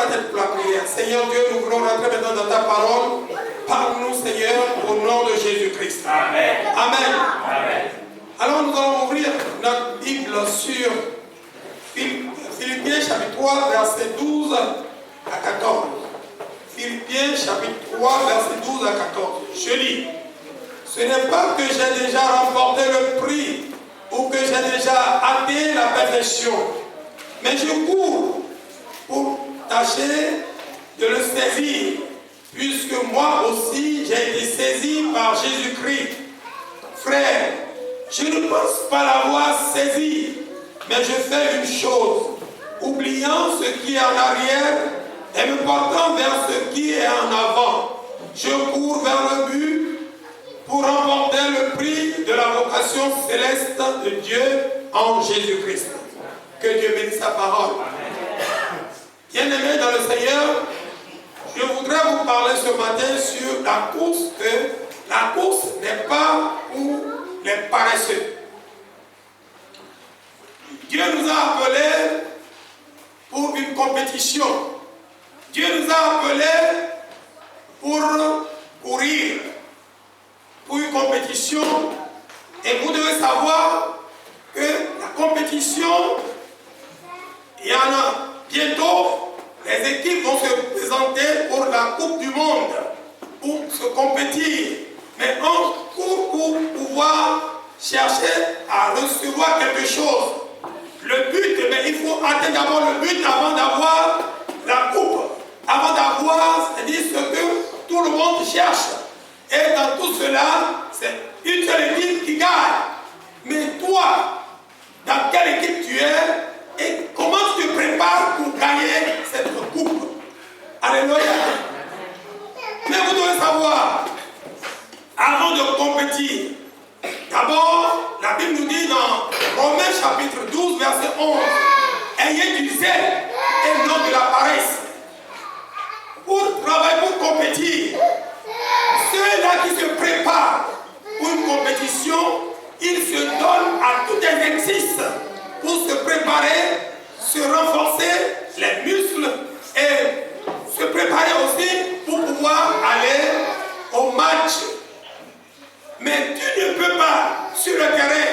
la tête pour la prière. Seigneur Dieu, nous voulons rentrer maintenant dans ta parole. Parle-nous, Seigneur, au nom de Jésus-Christ. Amen. Amen. Amen. Alors nous allons ouvrir notre Bible sur Philippiens chapitre 3, verset 12 à 14. Philippiens chapitre 3, verset 12 à 14. Je lis. Ce n'est pas que j'ai déjà remporté le prix ou que j'ai déjà atteint la perfection, mais je cours pour tâcher de le saisir, puisque moi aussi j'ai été saisi par Jésus-Christ. Frère, je ne pense pas l'avoir saisi, mais je fais une chose, oubliant ce qui est en arrière et me portant vers ce qui est en avant. Je cours vers le but pour remporter le prix de la vocation céleste de Dieu en Jésus-Christ. Que Dieu bénisse sa parole. Bien-aimés dans le Seigneur, je voudrais vous parler ce matin sur la course, que la course n'est pas pour les paresseux. Dieu nous a appelés pour une compétition. Dieu nous a appelés pour courir, pour une compétition. Et vous devez savoir que la compétition, il y en a bientôt, les équipes vont se présenter pour la Coupe du Monde, pour se compétir. Mais on court pour pouvoir chercher à recevoir quelque chose. Le but, mais il faut atteindre d'abord le but avant d'avoir la coupe, avant d'avoir, c'est-à-dire ce que tout le monde cherche. Et dans tout cela, c'est une seule équipe qui gagne. Mais toi, dans quelle équipe tu es et comment tu te prépares pour gagner cette coupe? Alléluia. Mais vous devez savoir, avant de compétir, d'abord, la Bible nous dit dans Romains chapitre 12, verset 11, ayez du zèle et non de la paresse. Pour travailler, pour compétir, ceux-là qui se préparent pour une compétition, ils se donnent à tout exercice pour se préparer, se renforcer les muscles et se préparer aussi pour pouvoir aller au match. Mais tu ne peux pas sur le terrain.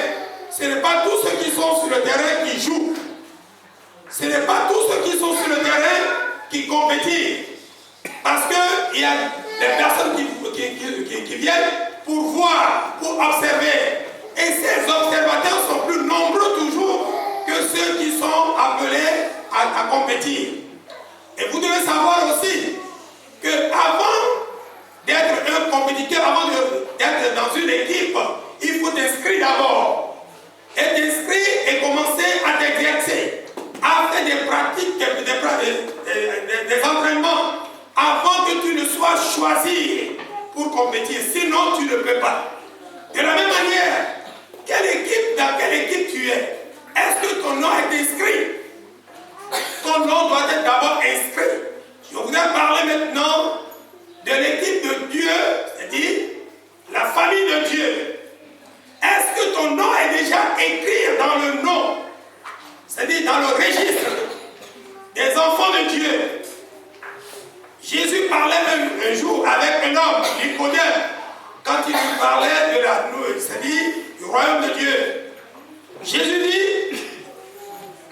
Ce n'est pas tous ceux qui sont sur le terrain qui jouent. Ce n'est pas tous ceux qui sont sur le terrain qui compétissent. Parce qu'il y a des personnes qui viennent pour voir, pour observer. Et ces observateurs sont plus nombreux toujours que ceux qui sont appelés à compétir. Et vous devez savoir aussi qu'avant d'être un compétiteur, avant d'être dans une équipe, il faut t'inscrire d'abord. Et t'inscrire et commencer à t'exercer, à faire des pratiques, des entraînements, avant que tu ne sois choisi pour compétir. Sinon, tu ne peux pas. De la même manière, dans quelle équipe tu es? Est-ce que ton nom est inscrit? Ton nom doit être d'abord inscrit. Je voudrais parler maintenant de l'équipe de Dieu, c'est-à-dire la famille de Dieu. Est-ce que ton nom est déjà écrit dans le nom, c'est-à-dire dans le registre des enfants de Dieu? Jésus parlait même un jour avec un homme, Nicodème, quand il lui parlait de la nouille, c'est-à-dire du royaume de Dieu. Jésus dit,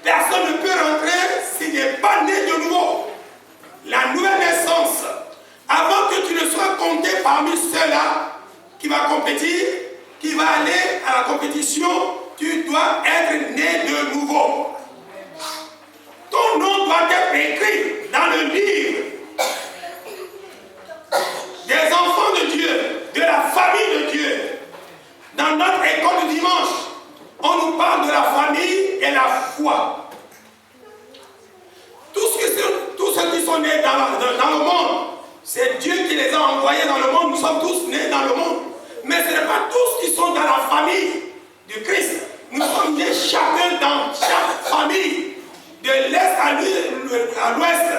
personne ne peut rentrer s'il n'est pas né de nouveau. La nouvelle naissance, avant que tu ne sois compté parmi ceux-là qui va compétir, qui va aller à la compétition, tu dois être né de nouveau. Ton nom doit être écrit dans le livre des enfants de Dieu, de la famille de Dieu. Dans notre école du dimanche, on nous parle de la famille et la foi. Tous ceux qui sont nés dans le monde, c'est Dieu qui les a envoyés dans le monde. Nous sommes tous nés dans le monde. Mais ce n'est pas tous qui sont dans la famille du Christ. Nous sommes nés chacun dans chaque famille, de l'est à l'ouest,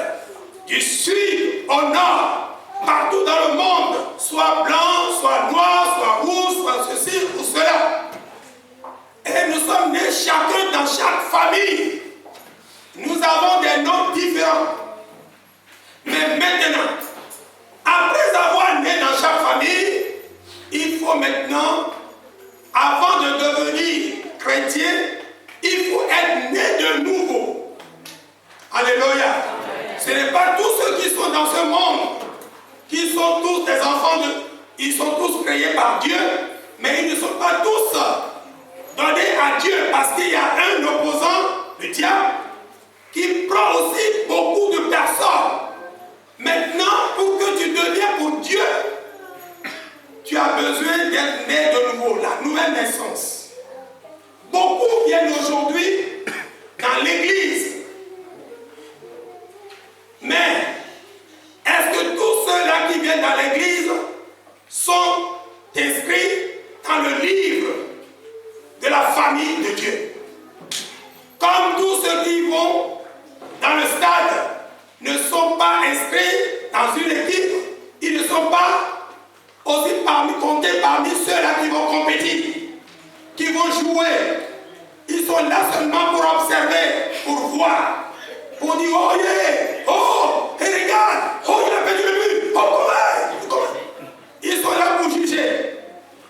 du sud au nord, partout dans le monde, soit blanc, soit noir, soit rouge, soit ceci ou cela. Et nous sommes nés chacun dans chaque famille. Nous avons des noms différents. Alléluia. Ce n'est pas tous ceux qui sont dans ce monde, qui sont tous des enfants de... Ils sont tous créés par Dieu, mais ils ne sont pas tous donnés à Dieu, parce qu'il y a un opposant, le diable, qui prend aussi beaucoup de personnes. Maintenant, pour que tu deviennes pour Dieu, tu as besoin d'être né de nouveau, la nouvelle naissance. Beaucoup viennent aujourd'hui dans l'église. Mais, est-ce que tous ceux-là qui viennent dans l'église sont inscrits dans le livre de la famille de Dieu? Comme tous ceux qui vont dans le stade ne sont pas inscrits dans une équipe, ils ne sont pas aussi comptés parmi ceux-là qui vont compétir, qui vont jouer. Ils sont là seulement pour observer, pour voir, pour dire oh yeah, oh, et regarde, oh il a perdu le but, oh comment. Ils sont là pour juger,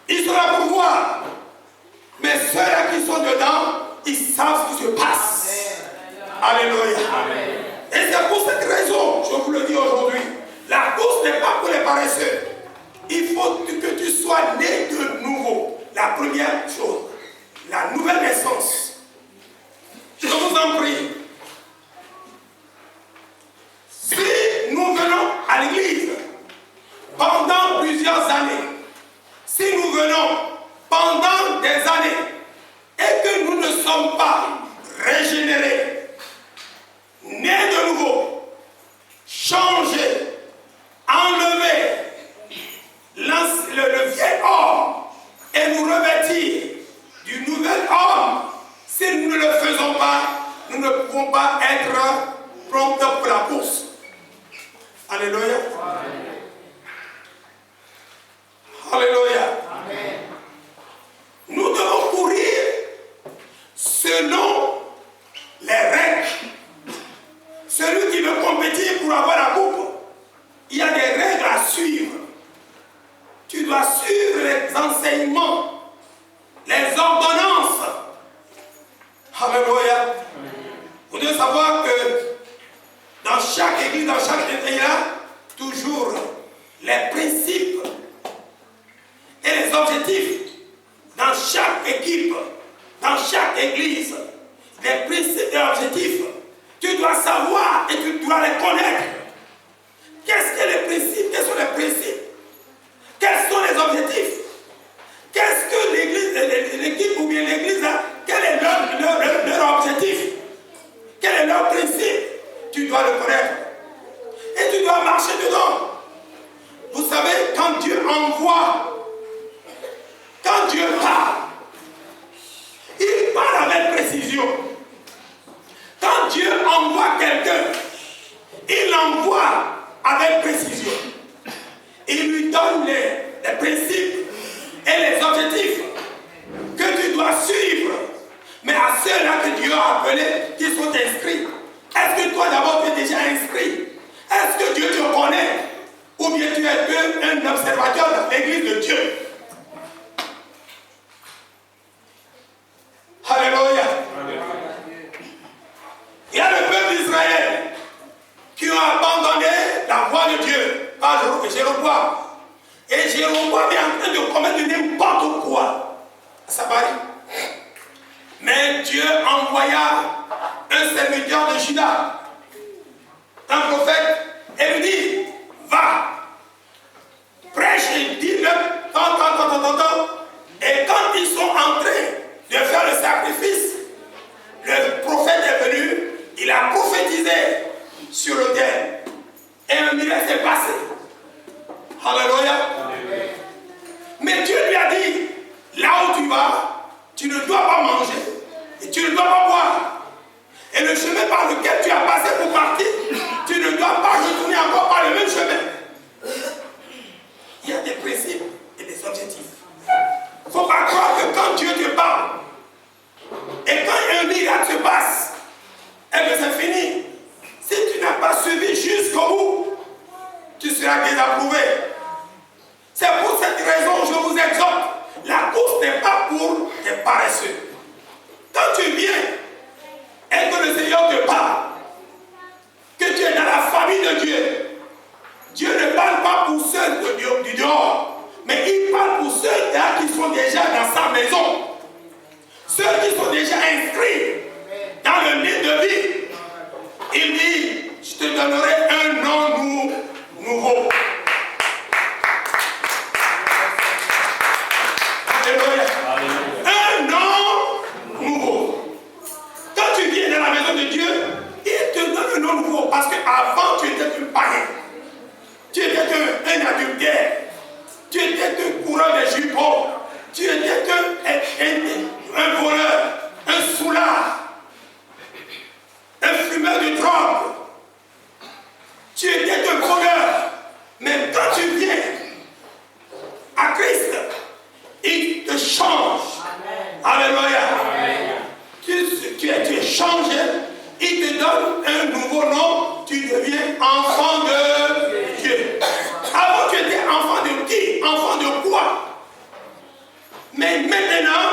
ils sont là pour voir. Mais ceux-là qui sont dedans, ils savent ce qui se passe. Alléluia. Amen. Et c'est pour cette raison, je vous le dis aujourd'hui, la course n'est pas pour les paresseux. Il faut que tu sois né de nouveau. La première chose, la nouvelle naissance. Je vous en prie. Si nous venons à l'église pendant plusieurs années, si nous venons pendant des années et que nous ne sommes pas régénérés, nés de nouveau, changés, enlevés le vieil homme et nous revêtir du nouvel homme, si nous ne le faisons pas, nous ne pouvons pas être prompts pour la course. Alléluia. Alléluia. Amen. Nous devons courir selon les règles. Celui qui veut compétir pour avoir la coupe, il y a des règles à suivre. Tu dois suivre les enseignements, les ordonnances. Alléluia. Vous devez savoir que dans chaque église, dans chaque église, il y a toujours les principes et les objectifs. Dans chaque équipe, dans chaque église, les principes et objectifs. Tu dois savoir et tu dois les connaître. Qu'est-ce que les principes? Quels sont les principes? Quels sont les objectifs? Qu'est-ce que l'équipe ou bien l'église a? Quel est leur objectif? Quel est leur principe? Tu dois le connaître. Et tu dois marcher dedans. Vous savez, quand Dieu envoie, quand Dieu parle, il parle avec précision. Quand Dieu envoie quelqu'un, il l'envoie avec précision. Il lui donne les principes et les objectifs que tu dois suivre. Mais à ceux-là que Dieu a appelés, qui sont inscrits. Est-ce que toi d'abord tu es déjà inscrit? Est-ce que Dieu te connaît? Ou bien tu es un observateur de l'église de Dieu? Alléluia. Il y a le peuple d'Israël qui ont abandonné la voie de Dieu par Jéroboam. Et Jéroboam est en train de commettre n'importe quoi à Samarie. Mais Dieu envoya un serviteur de Juda, un prophète, et lui dit, va, prêche et dis-le, et quand ils sont en train de faire le sacrifice, le prophète est venu, il a prophétisé sur le terre. Et un miracle s'est passé. Alléluia. Mais Dieu lui a dit, là où tu vas, tu ne dois pas manger. Et tu ne dois pas boire. Et le chemin par lequel tu as passé pour partir, tu ne dois pas retourner encore par le même chemin. Il y a des principes et des objectifs. Il ne faut pas croire que quand Dieu te parle, et quand un miracle se passe, et que c'est fini, si tu n'as pas suivi jusqu'au bout, tu seras désapprouvé. C'est pour cette raison que je vous exhorte. La course n'est pas pour les paresseux. Quand tu viens et que le Seigneur te parle, te donnerai un nom nouveau. Alléluia. Un nom nouveau. Quand tu viens dans la maison de Dieu, il te donne un nom nouveau. Parce qu'avant, tu étais un païen. Tu étais un adultère. Tu étais un coureur de jupons. Tu étais un voleur, un soulard, un fumeur de drogue. Tu étais un voleur. Mais quand tu viens à Christ, il te change. Alléluia. Tu es changé. Il te donne un nouveau nom. Tu deviens enfant de Dieu. Avant, tu étais enfant de qui? Enfant de quoi? Mais maintenant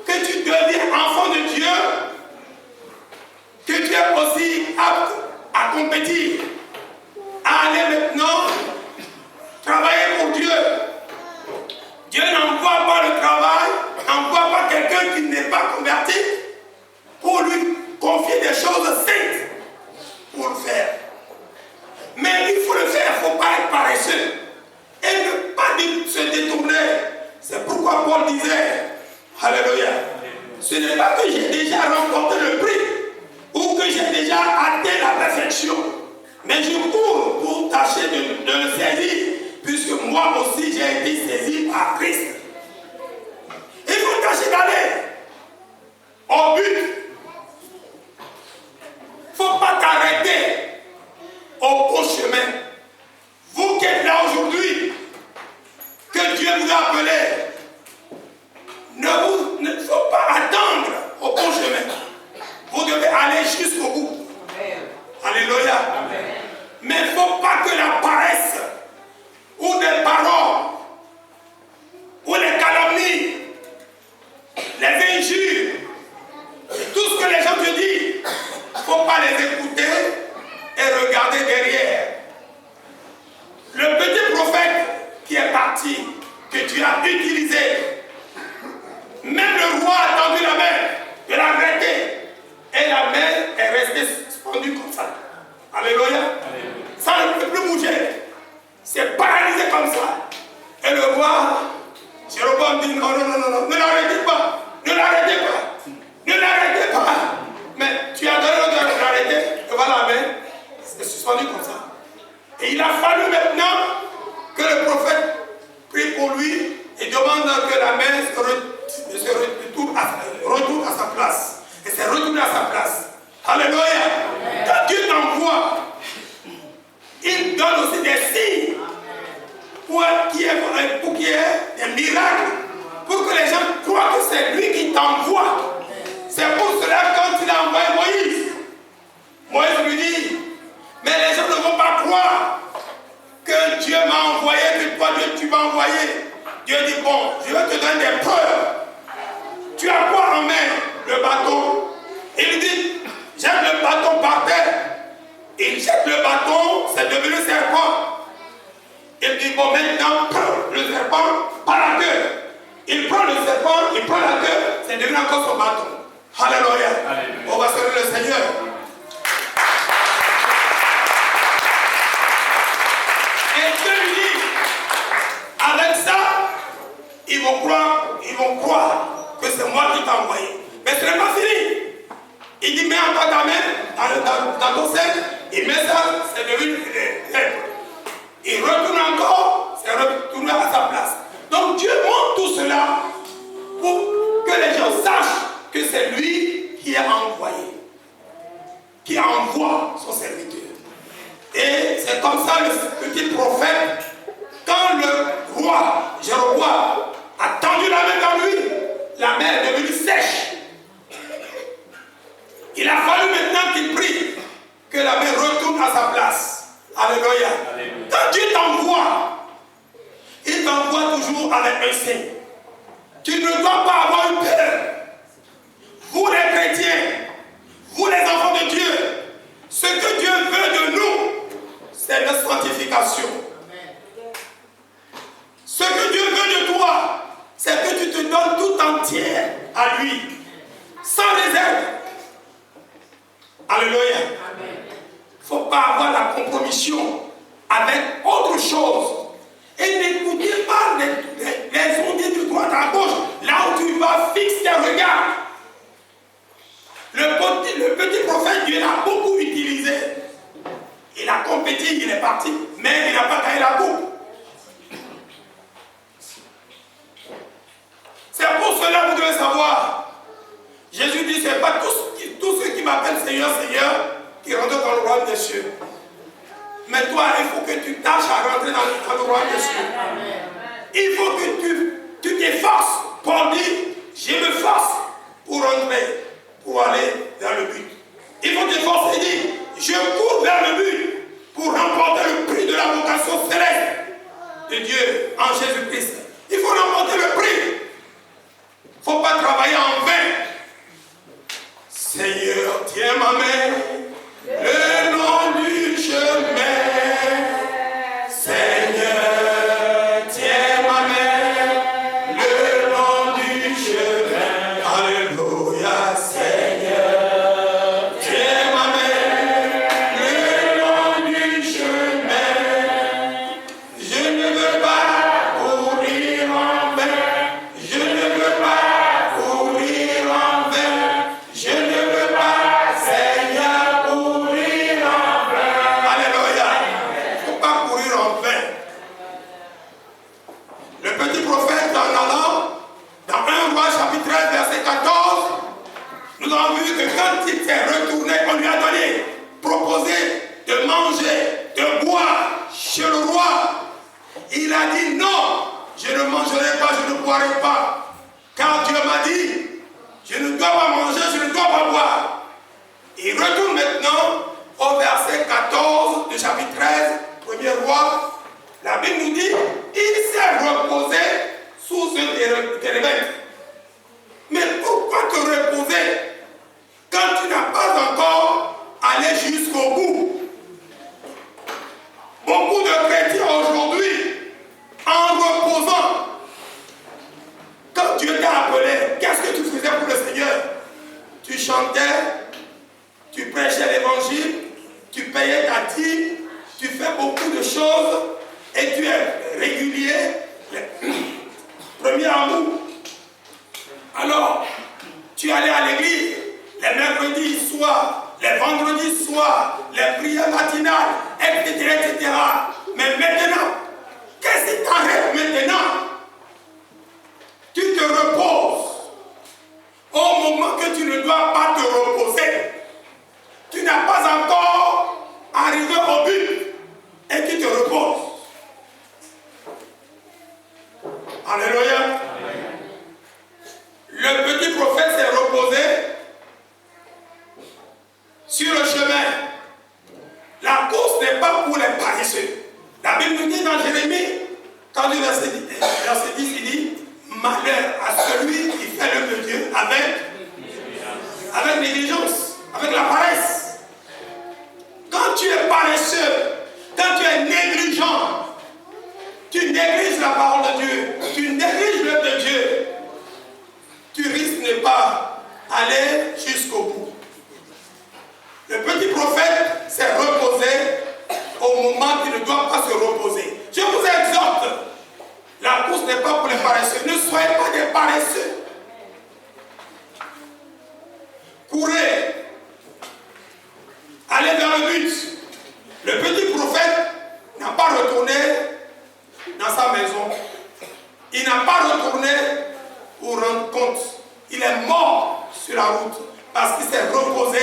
que tu deviens enfant de Dieu, que tu es aussi apte à compétir, à aller maintenant travailler pour Dieu. Dieu n'envoie pas le travail, n'envoie pas quelqu'un qui n'est pas converti pour lui confier des choses saintes pour le faire. Mais il faut le faire, il ne faut pas être paresseux et ne pas se détourner. C'est pourquoi Paul disait, alléluia, ce n'est pas que j'ai déjà remporté le prix ou que j'ai déjà atteint la perfection, mais je cours pour tâcher de le saisir, puisque moi aussi j'ai été saisi par Christ. Il faut tâcher d'aller au but. Il ne faut pas t'arrêter au bon chemin. Vous qui êtes là aujourd'hui, que Dieu vous a appelé, ne faut pas attendre au bon chemin. Vous devez aller jusqu'au bout. Alléluia. Mais il ne faut pas que la paresse ou des paroles ou les calomnies, les injures, tout ce que les gens te disent, il ne faut pas les écouter et regarder derrière. Le petit prophète qui est parti, que tu as utilisé, même le roi a tendu la main, il l'a arrêté, et la main est restée suspendue comme ça. Alléluia. Ça ne peut plus bouger. C'est paralysé comme ça. Et le roi, Jéroboam dit non, ne l'arrêtez pas, ne l'arrêtez pas, ne l'arrêtez pas. Mais tu as donné l'ordre de l'arrêter, et voilà la main, c'est suspendu comme ça. Et il a fallu maintenant que le prophète prie pour lui et demande que la main retourne à sa place. Et c'est retourné à sa place. Alléluia. Quand Dieu t'envoie, il donne aussi des signes pour qu'il y ait des miracles, pour que les gens croient que c'est lui qui t'envoie. C'est pour cela quand il a envoyé Moïse lui dit, mais les gens ne vont pas croire que Dieu m'a envoyé, que toi Dieu tu m'as envoyé. Dieu dit, bon, je vais te donner des preuves. Tu as quoi en main? Le bâton. Il dit, jette le bâton par terre. Il jette le bâton, c'est devenu serpent. Il dit, bon, maintenant, prends le serpent par la queue. Il prend le serpent, il prend la queue, c'est devenu encore son bâton. Alléluia. On va saluer le Seigneur. Et Dieu lui dit, avec ça, ils vont croire que c'est moi qui t'ai envoyé. Mais ce n'est pas fini. Il dit, mets encore ta main dans ton sein, il met ça, c'est devenu lèvre. Il retourne encore, c'est retourné à sa place. Donc Dieu montre tout cela pour que les gens sachent que c'est lui qui a envoyé, qui envoie son serviteur. Et c'est comme ça le petit prophète, quand le roi Jéroboam a tendu la main vers lui, la main est devenue sèche. Il a fallu maintenant qu'il prie que la main retourne à sa place. Alléluia. Quand Dieu t'envoie, il t'envoie toujours avec un signe. Tu ne dois pas avoir eu peur. Vous les chrétiens, vous les enfants de Dieu, ce que Dieu veut de nous, c'est notre sanctification. Ce que Dieu veut de toi, c'est que tu te donnes tout entier à lui, sans réserve. Alléluia. Il ne faut faut pas avoir la compromission avec autre chose. Et n'écoutez pas les ondes de droite à gauche, là où tu vas fixer tes regards. Le petit prophète, Dieu l'a beaucoup utilisé. Il a compétit, il est parti, mais il n'a pas gagné la coupe. C'est pour cela que vous devez savoir. Jésus dit, ce n'est pas tous ceux qui m'appellent Seigneur, Seigneur, qui rentrent dans le royaume des cieux. Mais toi, il faut que tu tâches à rentrer dans le royaume des cieux. Il faut que tu t'efforces pour dire, je me force pour rentrer, pour aller vers le but. Il faut t'efforcer et dire, je cours vers le but pour remporter le prix de la vocation céleste de Dieu en Jésus-Christ. Il faut remporter le prix. Il ne faut pas travailler en vain. Seigneur, tiens ma main, le long du chemin. Seigneur, tiens ma main, le long du chemin. Alléluia, Seigneur, tiens ma main, le long du chemin. Je ne veux pas courir en vain, je ne veux pas courir en vain, je ne veux pas, Seigneur, courir en vain. Alléluia. Il ne faut pas courir en vain. Le petit prophète, en allant dans 1 Roi chapitre 13, verset 14, nous avons vu que quand il s'est retourné, on lui a donné, proposé de manger, de boire chez le roi. Il a dit non, je ne mangerai pas, je ne boirai pas. Car Dieu m'a dit, je ne dois pas manger, je ne dois pas boire. Il retourne maintenant au verset 14 du chapitre 13, premier roi. La Bible nous dit, il s'est reposé sous un térébinth. Mais pourquoi te reposer quand tu n'as pas encore allé jusqu'au bout? Beaucoup de chrétiens aujourd'hui, en reposant, quand Dieu t'a appelé, qu'est-ce que tu faisais pour le Seigneur? Tu chantais, tu prêchais l'évangile, tu payais ta dîme, tu fais beaucoup de choses et tu es régulier, premier amour. Alors, tu allais à l'église les mercredis soirs, les vendredis soirs, les prières matinales, etc., etc. Mais maintenant, qu'est-ce qui t'arrête maintenant? Tu te reposes. Au moment que tu ne dois pas te reposer, tu n'as pas encore arrivé au but et tu te reposes. Alléluia. Le petit prophète s'est reposé sur le chemin. La course n'est pas pour les paresseux. La Bible nous dit dans Jérémie, quand le verset 10, il dit, malheur à celui qui fait l'œuvre de Dieu avec négligence, avec la paresse. Quand tu es paresseux, quand tu es négligent, tu négliges la parole de Dieu, tu négliges l'œuvre de Dieu, tu risques de ne pas aller jusqu'au bout. Le petit prophète s'est reposé au moment qu'il ne doit pas se reposer. Je vous exhorte, la course n'est pas pour les paresseux. Ne soyez pas des paresseux. Courez. Allez vers le but. Le petit prophète n'a pas retourné dans sa maison. Il n'a pas retourné pour rendre compte. Il est mort sur la route parce qu'il s'est reposé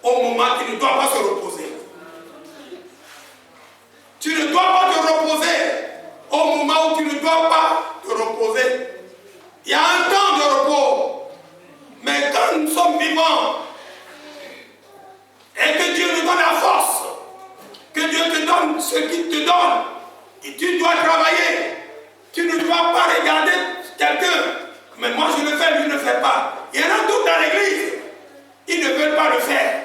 au moment qu'il ne doit pas se reposer. Tu ne dois pas te reposer au moment où tu ne dois pas te reposer. Il y a un temps de repos. Mais quand nous sommes vivants et que Dieu nous donne la force, que Dieu te donne ce qu'il te donne, et tu dois travailler. Tu ne dois pas regarder quelqu'un. Mais moi je le fais, lui ne le fait pas. Il y en a d'autres dans l'église. Ils ne veulent pas le faire.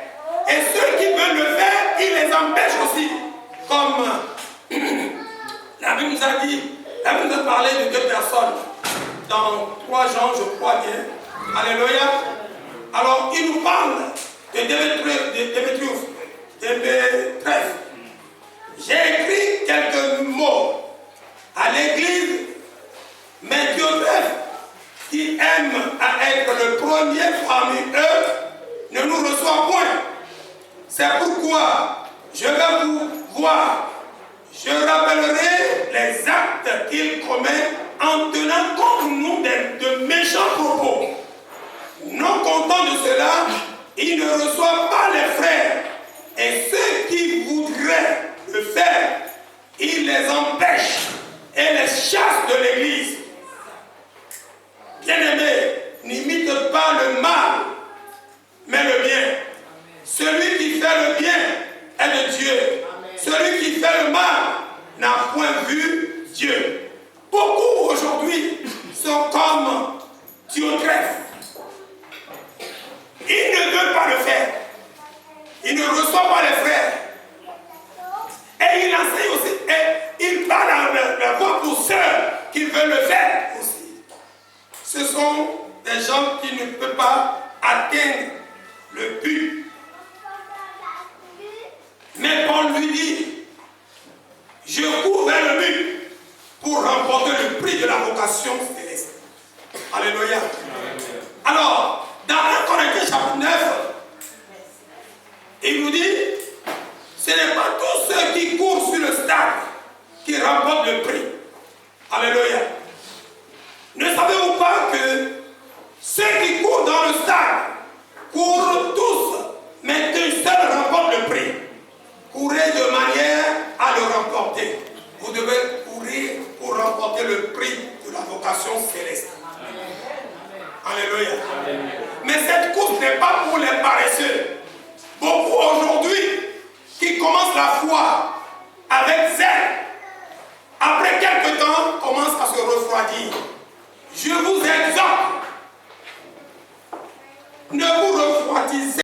Et ceux qui veulent le faire, ils les empêchent aussi. Comme la Bible nous a dit, la Bible nous a parlé de deux personnes. Dans 3 Jean, je crois bien. Alléluia. Alors, il nous parle de Démétrius. de mes trèfles. J'ai écrit quelques mots à l'église, mais Diotrephe, qui aime à être le premier parmi eux, ne nous reçoit point. C'est pourquoi je vais vous voir. Je rappellerai les actes qu'il commet en tenant contre nous de méchants propos. Non content de cela, il ne reçoit pas les frères. Et ceux qui voudraient le faire, il les empêche et les chasse de l'église. Bien-aimés, n'imite pas le mal, mais le bien. Celui qui fait le bien est de Dieu. Celui qui fait le mal n'a point vu Dieu. Beaucoup aujourd'hui sont comme Diotrephe. Ils ne veulent pas le faire. Ils ne reçoivent pas les frères. Et il enseigne aussi. Et il parle la voix pour ceux qui veulent le faire aussi. Ce sont des gens qui ne peuvent pas atteindre le but. Mais Paul lui dit, je cours vers le but pour remporter le prix de la vocation céleste. Alléluia. Alors, dans 1 Corinthiens chapitre 9, il nous dit, ce n'est pas tous ceux qui courent sur le stade qui remportent le prix. Alléluia. Ne savez-vous pas que ceux qui courent dans le stade courent tous, mais qu'un seul remporte le prix? Courez de manière à le remporter. Vous devez courir pour remporter le prix de la vocation céleste. Alléluia. Mais cette course n'est pas pour les paresseux. Beaucoup aujourd'hui qui commencent la foi